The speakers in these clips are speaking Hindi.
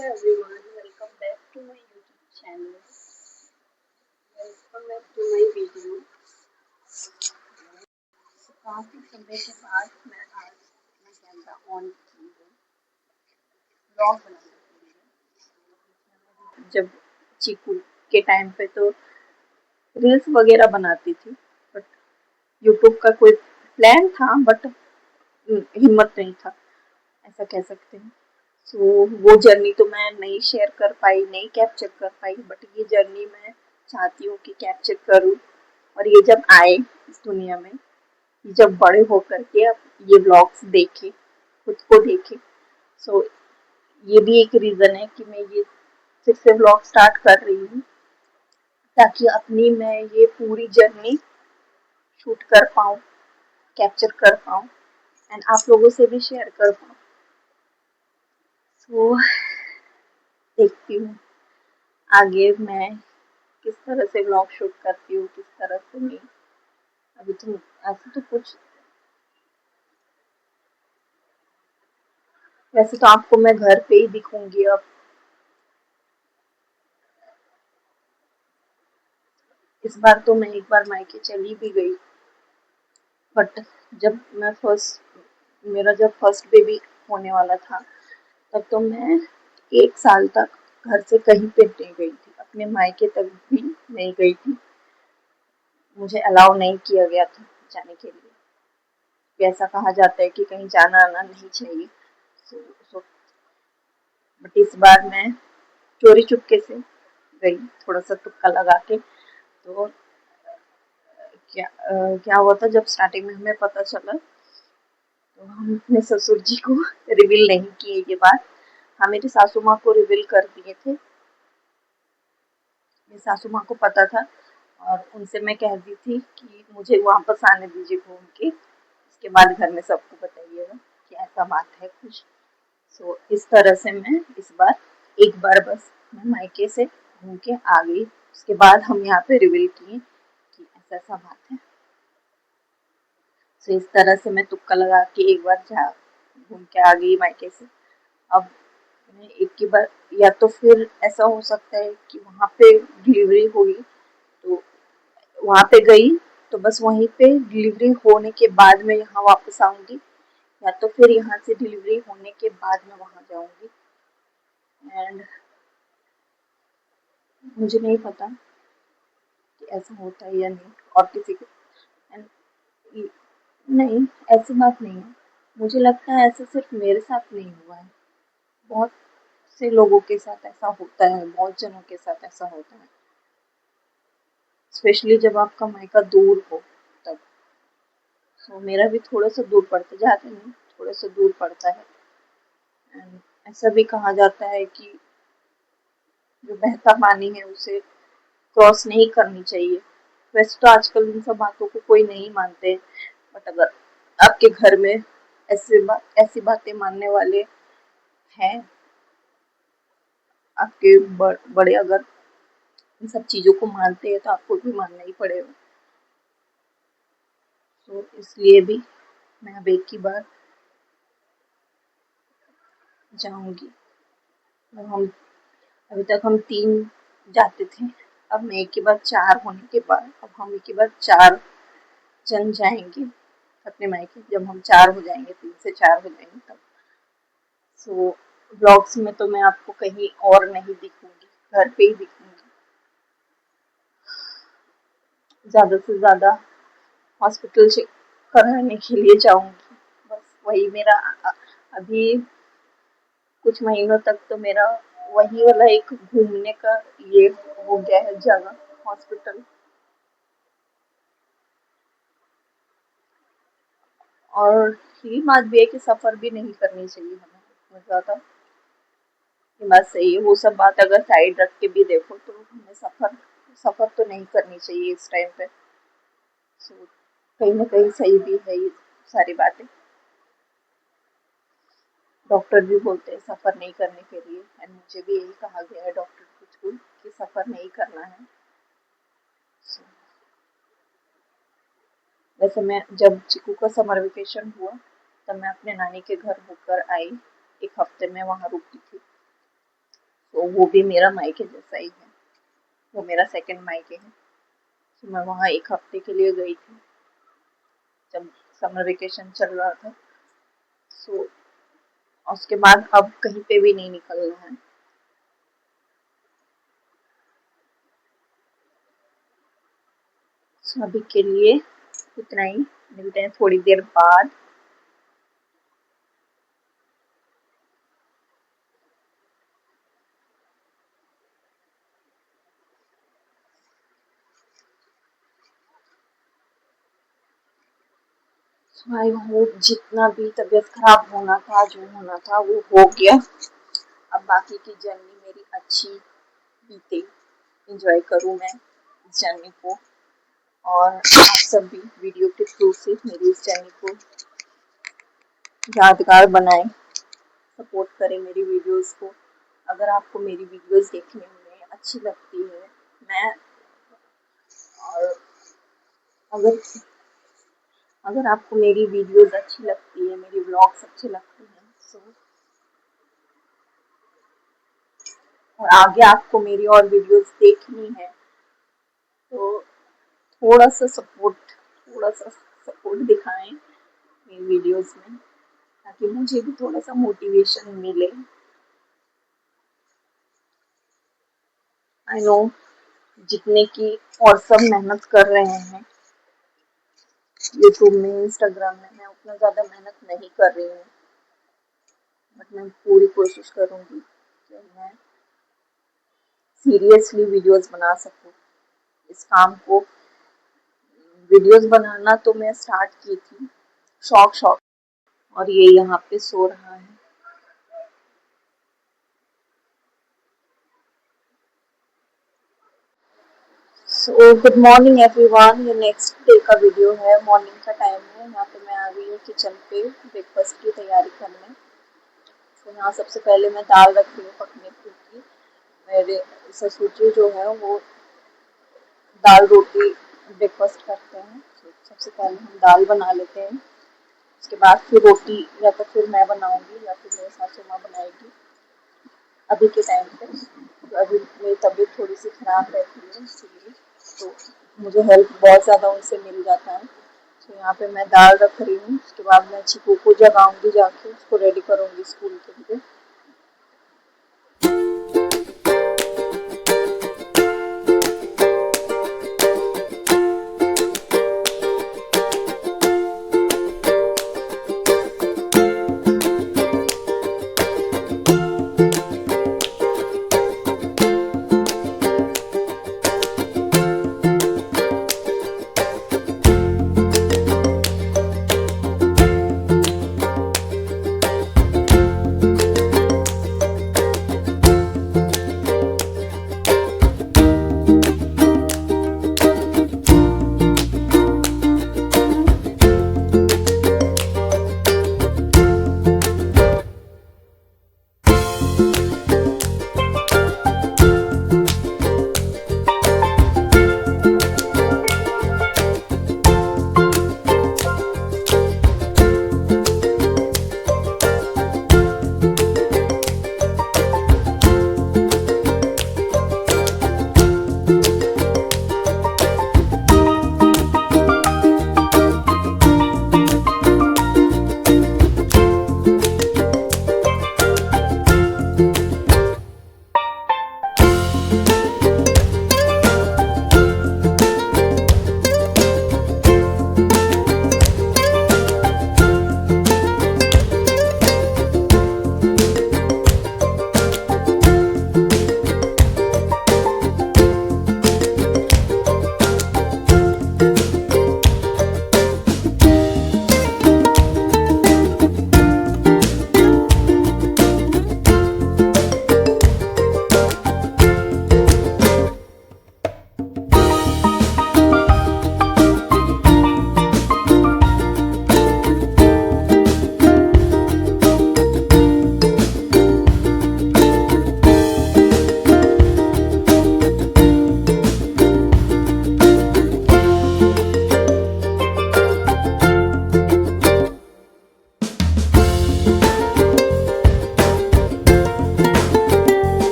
everyone, welcome back to my YouTube channel. Welcome back to my video. काफी समय के बाद मैं आज अपना कैमरा ऑन की हूँ ब्लॉग बनाने के लिए। जब चीकू के टाइम पे तो रील्स वगैरह बनाती थी, बट यूट्यूब का कोई प्लान था, बट हिम्मत नहीं था, ऐसा कह सकते हैं। सो वो जर्नी तो मैं नहीं शेयर कर पाई, नहीं कैप्चर कर पाई, बट ये जर्नी मैं चाहती हूँ कि कैप्चर करूँ। और ये जब आए इस दुनिया में, जब बड़े होकर के अब ये व्लॉग्स देखे, खुद को देखे, सो ये भी एक रीज़न है कि मैं ये फिर से व्लॉग स्टार्ट कर रही हूँ, ताकि अपनी मैं ये पूरी जर्नी शूट कर पाऊँ, कैप्चर कर पाऊँ एंड आप लोगों से भी शेयर कर पाऊँ। सो देखती हूँ आगे मैं किस तरह से व्लॉग शूट करती हूँ, किस तरह से नहीं। अभी तो ऐसे तो कुछ, वैसे तो आपको मैं घर पे ही दिखूंगी अब। इस बार तो मैं एक बार मायके चली भी गई, बट जब मैं मेरा जब फर्स्ट बेबी होने वाला था, तब तो मैं 1 साल तक घर से कहीं पे नहीं गई थी, अपने मायके तक भी नहीं गई थी। मुझे अलाउ नहीं किया गया था जाने के लिए। ऐसा कहा जाता है कि कहीं जाना आना नहीं चाहिए। सो, सो, बट इस बार मैं चोरी चुपके से गई, थोड़ा सा तुक्का लगा के। तो क्या हुआ था, जब स्टार्टिंग में हमें पता चला, तो हम अपने ससुर जी को रिवील नहीं किए ये बात। हाँ, मेरी सासू माँ को रिवील कर दिए थे। मेरी सासू माँ को पता था, और उनसे मैं कह दी थी कि मुझे वापस आने दीजिए घूम के, इसके बाद घर में सबको बताइएगा कि ऐसा बात है कुछ। सो इस तरह से मैं इस बार एक बार बस मैं मायके से घूम के आ गई। उसके बाद हम यहाँ पे रिवील किए कि ऐसा ऐसा बात है। सो इस तरह से मैं तुक्का लगा के एक बार जा घूम के आ गई मायके से। अब मैं एक ही बार, या तो फिर ऐसा हो सकता है कि वहाँ पे डिलीवरी हुई तो वहाँ पे गई, तो बस वहीं पे डिलीवरी होने के बाद मैं यहाँ वापस आऊंगी, या तो फिर यहाँ से डिलीवरी होने के बाद मैं वहाँ जाऊंगी। एंड मुझे नहीं पता कि ऐसा होता है या नहीं और किसी को। एंड नहीं, ऐसी बात नहीं है। मुझे लगता है ऐसा सिर्फ मेरे साथ नहीं हुआ है, बहुत से लोगों के साथ ऐसा होता है, बहुत जनों के साथ ऐसा होता है, स्पेशली जब आपका मायका दूर हो तब। सो मेरा भी थोड़ा सा दूर पड़ता, ज़्यादा नहीं, थोड़ा सा दूर पड़ता है। एंड ऐसा भी कहा जाता है कि जो बहता पानी है उसे क्रॉस नहीं करनी चाहिए। वैसे तो आजकल इन सब बातों को कोई नहीं मानते, बट अगर आपके घर में ऐसी बातें मानने वाले हैं, आपके बड़े अगर इन सब चीज़ों को मानते हैं, तो आपको भी मानना ही पड़ेगा। तो इसलिए भी मैं अब एक ही बार जाऊंगी। हम अभी तक हम 3 जाते थे, अब मैं एक ही बार 4 होने के बाद अब हम एक ही बार 4 जन जाएंगे अपने मायके। जब हम 4 हो जाएंगे, 3 से 4 हो जाएंगे तब। सो ब्लॉग्स में तो मैं आपको कहीं और नहीं दिखूंगी, घर पे ही दिखूंगी। ज़्यादा से ज़्यादा हॉस्पिटल चेक कराने के लिए जाऊंगी, बस वही मेरा अभी कुछ महीनों तक तो मेरा वही वाला एक घूमने का ये हो गया है जगह, हॉस्पिटल। और ये बात भी है कि सफ़र भी नहीं करनी चाहिए हमें इतना ज़्यादा। ये बात सही है, वो सब बात अगर साइड रख के भी देखो तो हमें सफ़र सफ़र तो नहीं करनी चाहिए इस टाइम पे। सो कहीं ना कहीं सही भी है ये सारी बातें। डॉक्टर भी बोलते हैं सफ़र नहीं करने के लिए, एंड मुझे भी यही कहा गया है डॉक्टर के थ्रू कि सफ़र नहीं करना है। So, वैसे मैं जब चिकू का समर वेकेशन हुआ, तब मैं अपने नानी के घर होकर आई, 1 हफ्ते में वहाँ रुकी थी। तो वो भी मेरा मायके जैसा ही है, वो मेरा सेकंड मायके है। तो मैं वहाँ 1 हफ्ते के लिए गई थी जब समर वेकेशन चल रहा था। सो उसके बाद अब कहीं पे भी नहीं निकलना है। सो अभी के लिए इतना ही, मिलते हैं थोड़ी देर बाद। आई होप जितना भी तबीयत खराब होना था, जो होना था वो हो गया। अब बाकी की जर्नी मेरी अच्छी बीते, इंजॉय करूँ मैं इस जर्नी को, और आप सब भी वीडियो के थ्रू से मेरी इस जर्नी को यादगार बनाएं, सपोर्ट करें मेरी वीडियोस को। अगर आपको मेरी वीडियोस देखने में अच्छी लगती है, मैं और अगर अगर आपको मेरी वीडियोस अच्छी लगती है, मेरी व्लॉग्स अच्छे लगते हैं, सो और आगे आपको मेरी और वीडियोस देखनी है, तो थोड़ा सा सपोर्ट दिखाएं मेरी वीडियोस में, ताकि मुझे भी थोड़ा सा मोटिवेशन मिले। आई नो जितने की और सब मेहनत कर रहे हैं यूट्यूब में, इंस्टाग्राम में, मैं उतना ज़्यादा मेहनत नहीं कर रही हूँ, बट मैं पूरी कोशिश करूँगी कि मैं सीरियसली वीडियोस बना सकूँ। इस काम को, वीडियोस बनाना तो मैं स्टार्ट की थी शौक और ये यहाँ पे सो रहा है। सो गुड मॉर्निंग एवरीवन, ये नेक्स्ट डे का वीडियो है, मॉर्निंग का टाइम है। यहाँ पे मैं आ गई हूँ किचन पे ब्रेकफास्ट की तैयारी करने। तो यहाँ सबसे पहले मैं दाल रख रही हूँ पकने, क्योंकि मेरे ससुर जी जो है वो दाल रोटी ब्रेकफास्ट करते हैं। तो सबसे पहले हम दाल बना लेते हैं, उसके बाद फिर रोटी या तो फिर मैं बनाऊंगी या फिर मेरे सासू माँ बनाएगी अभी के टाइम पे। तो अभी मेरी तबीयत थोड़ी सी खराब रहती है, इसलिए तो मुझे हेल्प बहुत ज़्यादा उनसे मिल जाता है। तो यहाँ पे मैं दाल रख रही हूँ, उसके बाद मैं चिकू को जगाऊंगी, जाके उसको रेडी करूँगी स्कूल के लिए।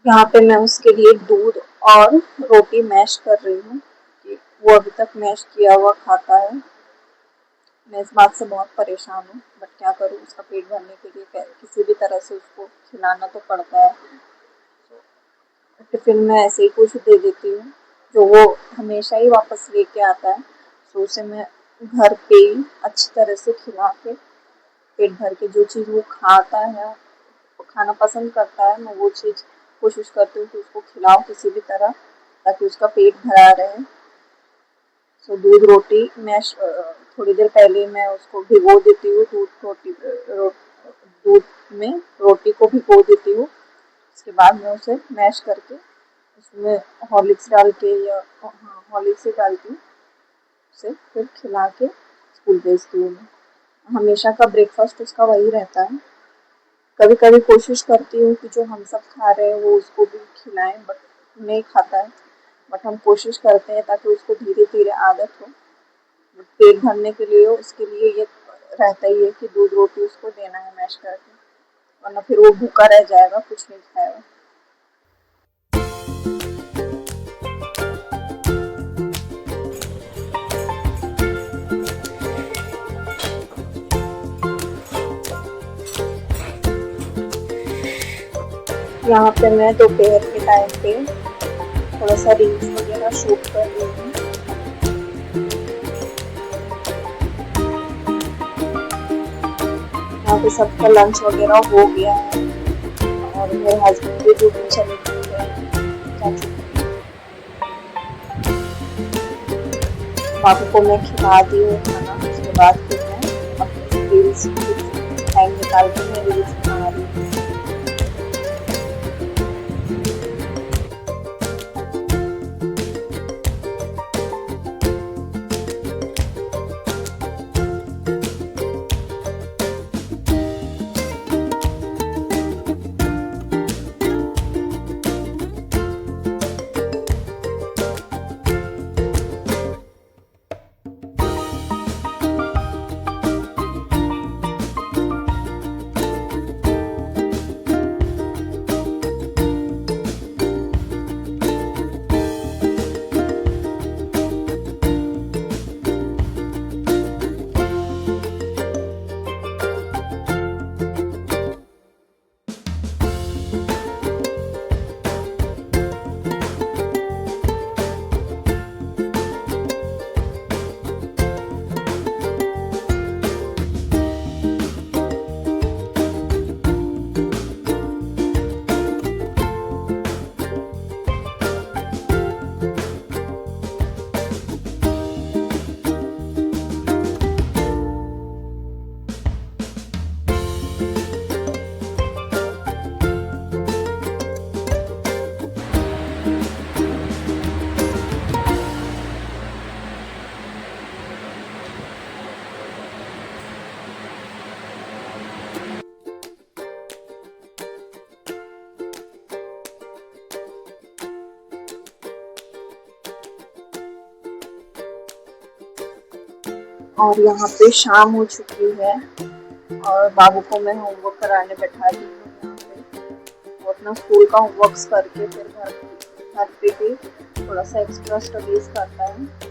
यहाँ पे मैं उसके लिए दूध और रोटी मैश कर रही हूँ कि वो अभी तक मैश किया हुआ खाता है। मैं इस बात से बहुत परेशान हूँ, बट क्या करूँ, उसका पेट भरने के लिए किसी भी तरह से उसको खिलाना तो पड़ता है। टिफिन में ऐसे ही कुछ दे देती हूँ जो वो हमेशा ही वापस लेके आता है। तो उसे मैं घर पे ही अच्छी तरह से खिला के पेट भर के जो चीज़ वो खाता है, वो खाना पसंद करता है, मैं वो चीज़ कोशिश करती हूँ कि उसको खिलाऊँ किसी भी तरह, ताकि उसका पेट भरा रहे। सो दूध रोटी मैश थोड़ी देर पहले मैं उसको भिगो देती हूँ, दूध में रोटी को भिगो देती हूँ। उसके बाद मैं उसे मैश करके उसमें हॉर्लिक्स डाल के या हाँ हॉर्लिक्स ही डालती हूँ, उसे फिर खिला के स्कूल भेजती हूँ मैं। हमेशा का ब्रेकफास्ट उसका वही रहता है। कभी कभी कोशिश करती हूँ कि जो हम सब खा रहे हैं वो उसको भी खिलाएं, बट नहीं खाता है। बट हम कोशिश करते हैं ताकि उसको धीरे धीरे आदत हो। पेट भरने के लिए उसके लिए ये रहता ही है कि दूध रोटी उसको देना है मैश करके, वरना फिर वो भूखा रह जाएगा, कुछ नहीं खाएगा। यहाँ पे मैं दोपहर के टाइम पे थोड़ा सा रील्स वगैरह शूट कर रही हूँ। यहाँ पे सबका लंच वगैरह हो गया है और मेरे हस्बैंड भी ड्यूटी चले गए हैं। बाबू को मैं खिला दी हूँ खाना, उसके बाद फिर मैं अपनी रील्स टाइम निकाल के मैं रील्स बना रही हूँ। और यहाँ पे शाम हो चुकी है और बाबू को मैं होमवर्क कराने बैठा दी हूँ। यहाँ पे वो अपना स्कूल का होमवर्क करके फिर घर पे भी थोड़ा सा एक्स्ट्रा स्टडीज करता है।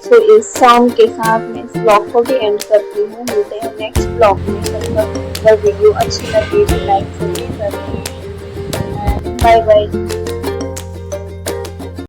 सो इस सॉन्ग के साथ मैं इस ब्लॉग को भी एंड करती हूँ। मिलते हैं नेक्स्ट ब्लॉग में। तब तक अगर वीडियो अच्छी लगे तो लाइक ज़रूर करें। Bye bye.